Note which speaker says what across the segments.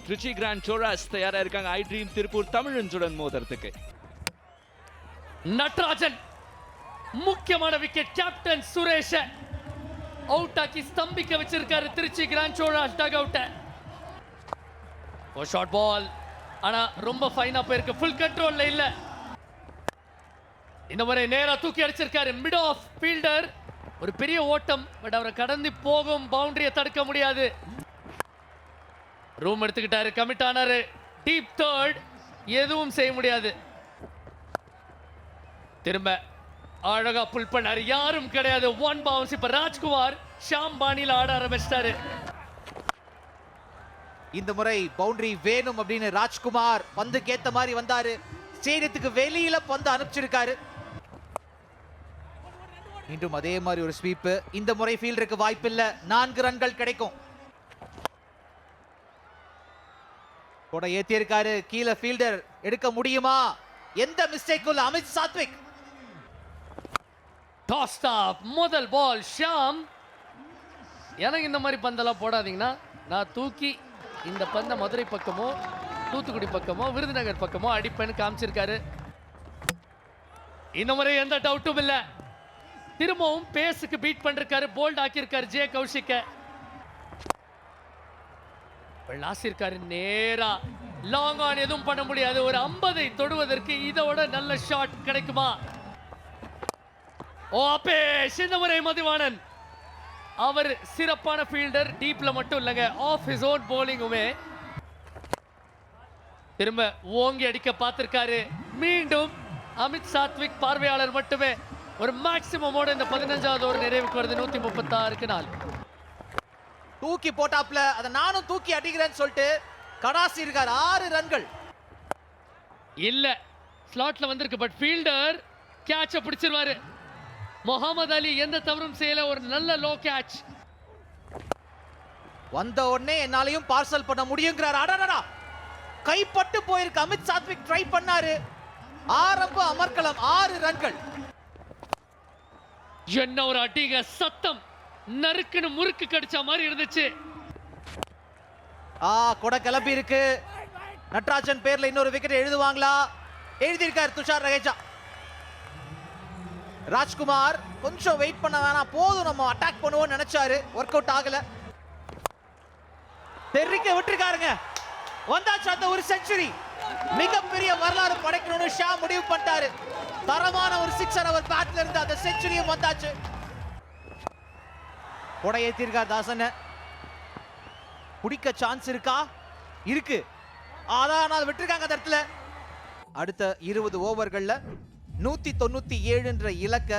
Speaker 1: Trichy grand சோராஸ் தயாரா இருக்காங்க ஐ dream Tiruppur தமிழன்சுடன் மோதறதுக்கு.
Speaker 2: Natarajan முக்கியமான விக்கெட், கேப்டன் சுரேஷ அவுட் ஆக்கி ஸ்தம்பிக்க வச்சிருக்காரு திருச்சி கிராண்ட் சோராஸ் டக் அவுட். ஒரு ஷார்ட் பால், ஆனா ரொம்ப ஃபைனா போயிருக்கு, ஃபுல் கண்ட்ரோல்ல இல்ல. இந்த முறை நேரா தூக்கி அடிச்சிருக்காரு மிட் ஆஃப் ஃபீல்டர். ஒரு பெரிய ஓட்டம், பட் அவரை கடந்து போகும் பவுண்டரியை தடுக்க முடியாது. ரூம் எடுத்துக்கிட்டாரு, கமிட் ஆனாரு, டீப் தேர்ட், எதுவும் செய்ய முடியாது. திரும்ப அழகா புல் பண்ணாரு, யாரும் கிடையாது, ஒன் பவுன்ஸ். இப்ப ராஜ்குமார் ஷாம் பாணியில் ஆட ஆரம்பிச்சிட்டாரு.
Speaker 3: இந்த முறை பவுண்டரி வேணும் அப்படின்னு ராஜ்குமார் பந்துக்கு ஏத்த மாதிரி வந்தாரு, ஸ்டேடியத்துக்கு வெளியில பந்து அனுப்பிச்சிருக்காரு. மீண்டும் அதே மாதிரி ஒரு ஸ்வீப். இந்த முறை ஃபீல்டருக்கு வாய்ப்பு இல்ல, 4 ரன்கள் கிடைக்கும். கூட ஏத்தி இருக்காரு, கீழே ஃபீல்டர் எடுக்க முடியுமா? எந்த மிஸ்டேக்கும் அமித் சாத்விக்.
Speaker 2: டாஸ் ஸ்டாப், முதல் பால் ஷாம். எனக்கு இந்த மாதிரி பந்தெல்லாம் போடாதீங்கன்னா நான் தூக்கி இந்த பந்தை மதுரை பக்கமோ தூத்துக்குடி பக்கமோ விருதுநகர் பக்கமோ அடிப்பேன்னு காமிச்சிருக்காரு. இந்த முறை எந்த டவுட்டும் இல்லை. திரும்பவும் பேஸுக்கு பீட் பண்ணிருக்காரு, போல்ட் ஆக்கியிருக்காரு ஜே கௌஷிக்க. லாசிருக்காரு நேரா, லாங் ஆன் எதுவும் பண்ண முடியாது. ஒரு 50 தொடுவதற்கு இதோட நல்ல ஷாட் கிடைக்குமா? ஓ அப்பேஷ், இந்த முறை மதிவாணன். அவர் சிறப்பான ஃபீல்டர், டீப்ல மட்டும் இல்லைங்க, ஆஃப் ஹிஸ் ஓன் போலிங்குமே. திரும்ப ஓங்கி அடிக்க பார்த்திருக்காரு. மீண்டும் அமித் சாத்விக் பார்வையாளர் மட்டுமே. ஒரு மேக்சிமமோட இந்த 15வது ஓவர் நிறைவுக்கு வருது. 136க்கு 4.
Speaker 3: தூக்கி போட்டாப்ல, அதை நானும் தூக்கி அடிக்கிறேன்னு சொல்லிட்டு கடாசி இருக்கார். 6 ரன்கள்
Speaker 2: இல்ல, ஸ்லாட்ல வந்திருக்கு, பட் ஃபீல்டர் கேட்ச பிடிச்சிருவாரு. முகமது அலி எந்த தவறும் செய்யல, ஒரு நல்ல லோ கேட்ச்.
Speaker 3: வந்த உடனே என்னாலையும் பார்சல் பண்ண முடியுங்கிறார். அடடா, கைப்பட்டு போயிருக்கு. அமித் சாத்விக் ட்ரை பண்ணாரு, ஆரம்ப அமர்க்களம். 6 ரன்கள்.
Speaker 2: என்ன ஒரு அடிங்க, சத்தம் நறுக்குன்னு முறுக்கு கடிச்ச மாதிரி இருந்துச்சு.
Speaker 3: கொடை கிளம்பி இருக்கு. நட்ராஜன் பேர்ல இன்னொரு விக்கெட் எழுதுவாங்களா? எழுதியிருக்கார் துஷார் ரஹேஜா. ராஜ்குமார் கொஞ்சம் வெயிட் பண்ண வேணாம், போதும் நம்ம அட்டாக் பண்ணுவோம் நினைச்சாரு, ஒர்க் அவுட் ஆகல. தெரிவிக்க விட்டுருக்காருங்க. வந்தாச்சு அந்த ஒரு செஞ்சுரி, மிகப்பெரிய வரலாறு படைக்கணும்னு ஷா முடிவு பண்ணிட்டாரு. தரமான ஒரு 6 அவர் பேட்ல இருந்து அந்த செஞ்சுரியும் வந்தாச்சு. கொடை ஏத்திருக்கார் தாசன். குடிக்க சான்ஸ் இருக்கா? இருக்கு, ஆனால் விட்டுருக்காங்க அந்த இடத்துல. அடுத்த 20 ஓவர்கள்ல 197 என்ற இலக்க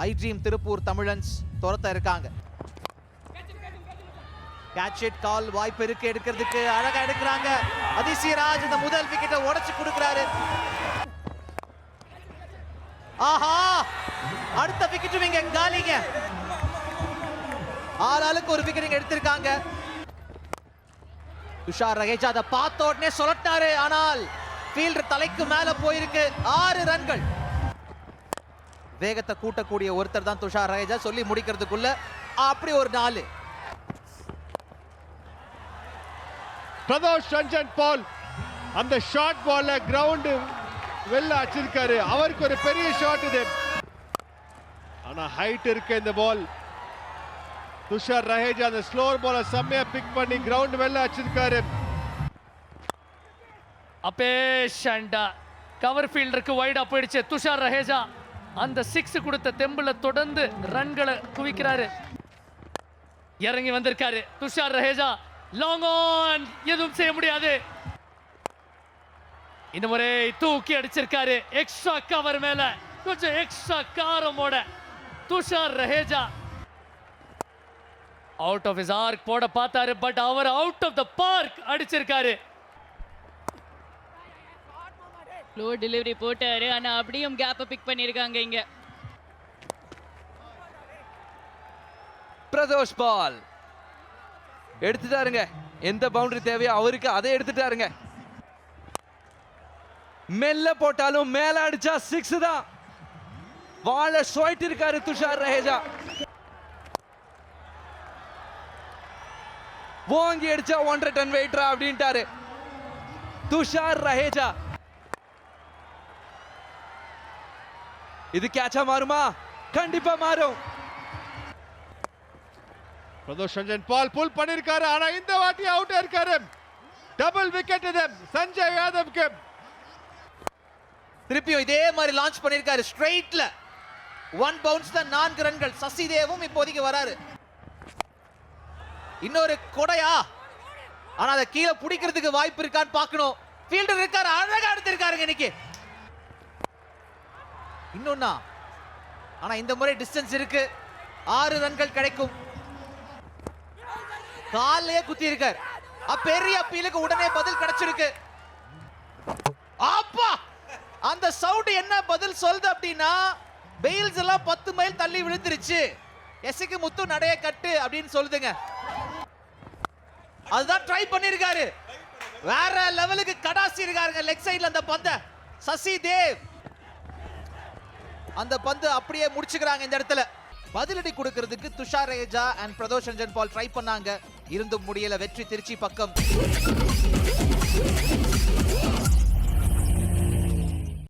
Speaker 3: ஐ ட்ரீம் திருப்பூர் தமிழன்ஸ் துரத்த இருக்காங்க. கேட்ச் இட் கால் வாய்ப்பு இருக்கு எடுக்கிறதுக்கு. அழகா எடுக்கிறாங்க. அதிசயராஜ் இந்த முதல் விக்கெட்டை உடைச்சு கொடுக்கிறாரு. ஆஹா, அடுத்த விக்கெட்டும் இங்க காலிங்க. ஆளாளுக்கு ஒரு விக்கெட் எடுத்திருக்காங்க. துஷார் ரஹேஜா அதை பார்த்த உடனே சொல்லட்டாரு, ஆனால் ஃபீல்டர் தலைக்கு மேல போயிருக்கு. 6 ரன்கள். வேகத்தை கூட்டக்கூடிய ஒருத்தர் தான் துஷார் ரஹேஜா. சொல்லி முடிக்கிறதுக்குள்ள அப்படி ஒரு 4.
Speaker 4: பிரதோஷ் ரஞ்சன் பால் அந்த ஷார்ட் பால்ல கிரவுண்ட் வெல்ல அடிச்சிருக்காரு. அவருக்கு ஒரு பெரிய ஷாட் இது, ஆனா ஹைட் இருக்கு இந்த பால். துஷார் ரஹேஜா அந்த ஸ்லோர் பால செம்மையா பிக் பண்ணி கிரவுண்ட் வெல்ல அடிச்சிருக்காரு.
Speaker 2: அப்பேஷ் அண்ட் கவர் ஃபீல்டருக்கு வைடா போயிடுச்சு. துஷார் ரஹேஜா அந்த 6 கொடுத்த தெம்புல தொடர்ந்து ரன்களை குவிக்கிறாரு. இறங்கி வந்திருக்காரு துஷார் ரஹேஜா. லாங் ஆன், எதுவும் செய்ய முடியாது. இந்த முறை தூக்கி அடிச்சிருக்காரு. எக்ஸ்ட்ரா கவர் மேல கொஞ்சம் எக்ஸ்ட்ரா காரமோட Tushar Raheja out of his arc போட பார்த்தாரு, பட் அவர் அவுட் ஆஃப் த பார்க் அடிச்சிருக்காரு.
Speaker 5: லோ டெலிவரி போட்டாரு, ஆனா அப்படியும் கேப்பை பிக் பண்ணிருக்காங்க இங்க.
Speaker 1: பிரதோஷ் பால் எடுத்துட்டாருங்க. எந்த பவுண்டரி தேவையோ அவருக்கு அதை எடுத்துட்டாருங்க. மெல்ல போட்டாலும் மேல அடிச்சா 6 தான். வாழ ஸ்வைட் இருக்காரு துஷார் ரஹேஜா. ஓங்கி அடிச்சா 1.5 டன் வெயிட்ரா அப்படின்ட்டாரு துஷார் ரஹேஜா. இது கேட்சா மாறுமா? கண்டிப்பா மாறும்.
Speaker 4: பிரதோஷ் ரஞ்சன் பால் புல் பண்ணிருக்காரு. ஆனா இந்த வாட்டி அவுட் இருக்காரு. டபுள் விக்கெட் இது சஞ்சய் யாதவ்க்கு.
Speaker 3: திருப்பியும் இதே மாதிரி லான்ச் பண்ணிருக்காரு ஸ்ட்ரைட்ல. 1 பவுன்ஸ்ல 4 ரன்கள். சசிதேவும் இப்போதைக்கு வராரு. இன்னொரு கொடையா? ஆனா அதை கீழே பிடிக்கிறதுக்கு வாய்ப்பு இருக்கான்னு பார்க்கணும். ஃபீல்டர் இருக்காரு, அழகா எடுத்திருக்காருங்க இன்னைக்கு. இன்னொன்னா, ஆனா இந்த முறை டிஸ்டன்ஸ் இருக்கு. 6 ரன்கள் கிடைக்கும். காலையே குத்தி இருக்கார். பெரிய அப்பீலுக்கு உடனே பதில் கிடைச்சிருக்கு. அப்பா, அந்த சவுண்ட் என்ன பதில் சொல்லுது அப்படின்னா, பெயில்ஸ் எல்லாம் 10 மைல் தள்ளி விழுந்துருச்சு, எஸ்க்கு முத்து நடைய கட்டு அப்படின்னு சொல்லுதுங்க. அதுதான் ட்ரை பண்ணிருக்காரு. வேற லெவலுக்கு கடாசி இருக்காருங்க லெக் சைடுல அந்த பந்த. சசி தேவ் அந்த பந்து அப்படியே முடிச்சுக்கிறாங்க இந்த இடத்துல. பதிலடி கொடுக்கிறதுக்கு துஷார் ரஹேஜா அண்ட் பிரதோஷ் ரஞ்சன் பால் ட்ரை பண்ணாங்க, இருந்தும் முடியல. வெற்றி திருச்சி பக்கம்.